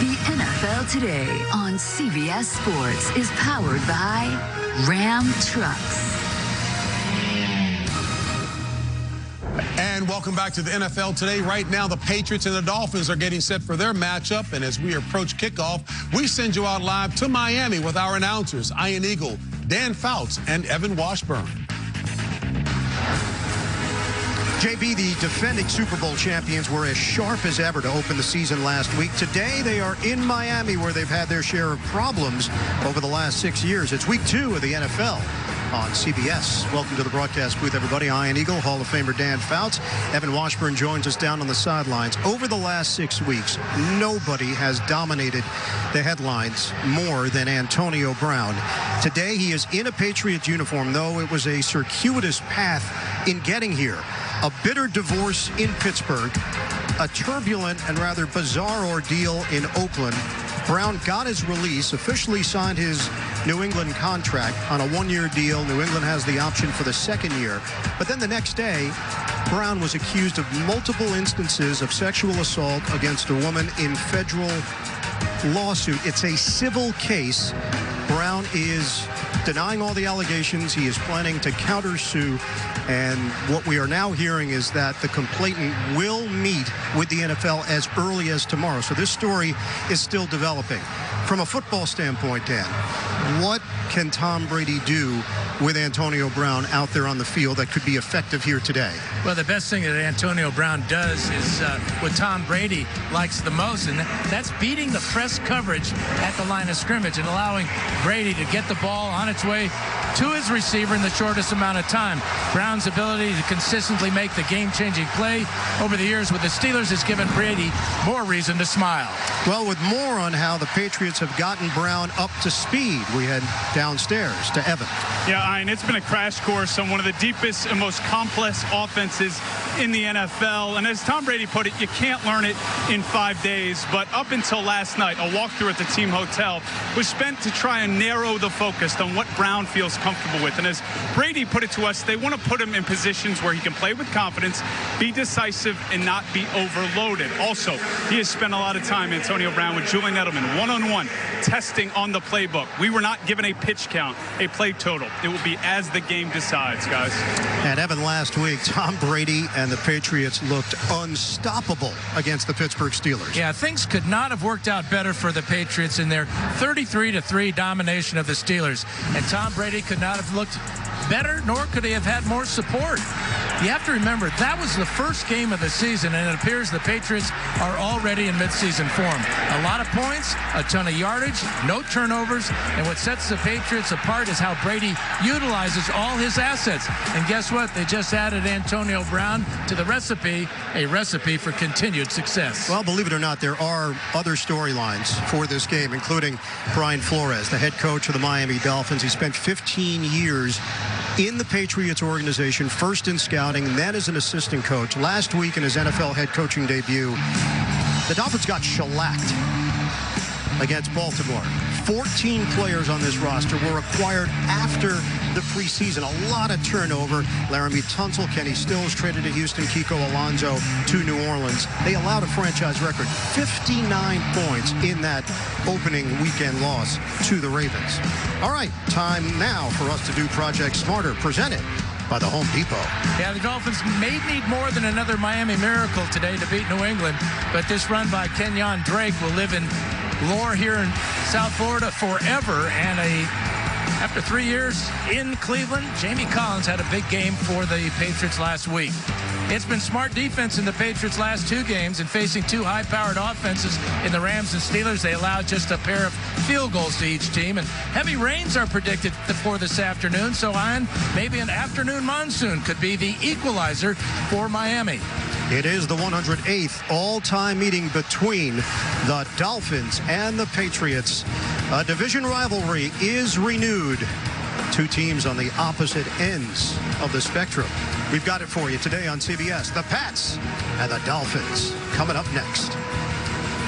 The NFL Today on CBS Sports is powered by Ram Trucks. And welcome back to the NFL Today. Right now, the Patriots and the Dolphins are getting set for their matchup. And as we approach kickoff, we send you out live to Miami with our announcers, Ian Eagle, Dan Fouts, and Evan Washburn. JB, the defending Super Bowl champions were as sharp as ever to open the season last week. Today, they are in Miami, where they've had their share of problems over the last 6 years. It's week 2 of the NFL on CBS. Welcome to the broadcast booth, everybody. Ian Eagle, Hall of Famer Dan Fouts. Evan Washburn joins us down on the sidelines. Over the last 6 weeks, nobody has dominated the headlines more than Antonio Brown. Today, he is in a Patriots uniform, though it was a circuitous path in getting here. A bitter divorce in Pittsburgh, a turbulent and rather bizarre ordeal in Oakland. Brown got his release, officially signed his New England contract on a one-year deal. New England has the option for the second year. But then the next day, Brown was accused of multiple instances of sexual assault against a woman in federal lawsuit. It's a civil case. Brown is denying all the allegations. He is planning to countersue. And what we are now hearing is that the complainant will meet with the NFL as early as tomorrow. So this story is still developing. From a football standpoint, Dan, what can Tom Brady do with Antonio Brown out there on the field that could be effective here today? Well, the best thing that Antonio Brown does is what Tom Brady likes the most, and that's beating the press coverage at the line of scrimmage and allowing Brady to get the ball on its way to his receiver in the shortest amount of time. Brown's ability to consistently make the game-changing play over the years with the Steelers has given Brady more reason to smile. Well, with more on how the Patriots have gotten Brown up to speed, we head downstairs to Evan. Yeah, Ian, it's been a crash course on one of the deepest and most complex offenses in the NFL. And as Tom Brady put it, you can't learn it in 5 days. But up until last night, a walkthrough at the team hotel was spent to try and narrow the focus on what Brown feels comfortable with. And as Brady put it to us, they want to put him in positions where he can play with confidence, be decisive, and not be overloaded. Also, he has spent a lot of time, Antonio Brown, with Julian Edelman, one-on-one, testing on the playbook. We were not given a pitch count, a play total. It will be as the game decides, guys. And Evan, last week, Tom Brady and the Patriots looked unstoppable against the Pittsburgh Steelers. Yeah, things could not have worked out better for the Patriots in their 33-3 domination of the Steelers. And Tom Brady could not have looked better, nor could he have had more support. You have to remember, that was the first game of the season, and it appears the Patriots are already in midseason form. A lot of points, a ton of yardage, no turnovers, and what sets the Patriots apart is how Brady utilizes all his assets. And guess what? They just added Antonio Brown to the recipe, a recipe for continued success. Well, believe it or not, there are other storylines for this game, including Brian Flores, the head coach of the Miami Dolphins. He spent 15 years in the Patriots organization, first in scouting, then as an assistant coach. Last week in his NFL head coaching debut, the Dolphins got shellacked against Baltimore. 14 players on this roster were acquired after the preseason. A lot of turnover. Laramie Tunsil, Kenny Stills traded to Houston, Kiko Alonso to New Orleans. They allowed a franchise record 59 points in that opening weekend loss to the Ravens. All right, time now for us to do Project Smarter, presented by the Home Depot. Yeah, the Dolphins may need more than another Miami miracle today to beat New England, but this run by Kenyon Drake will live in lore here in South Florida forever. And after 3 years in Cleveland, Jamie Collins had a big game for the Patriots last week. It's been smart defense in the Patriots' last 2 games, and facing 2 high-powered offenses in the Rams and Steelers, they allowed just a pair of field goals to each team. And heavy rains are predicted for this afternoon, so maybe an afternoon monsoon could be the equalizer for Miami. It is the 108th all-time meeting between the Dolphins and the Patriots. A division rivalry is renewed. 2 teams on the opposite ends of the spectrum. We've got it for you today on CBS. The Pats and the Dolphins coming up next.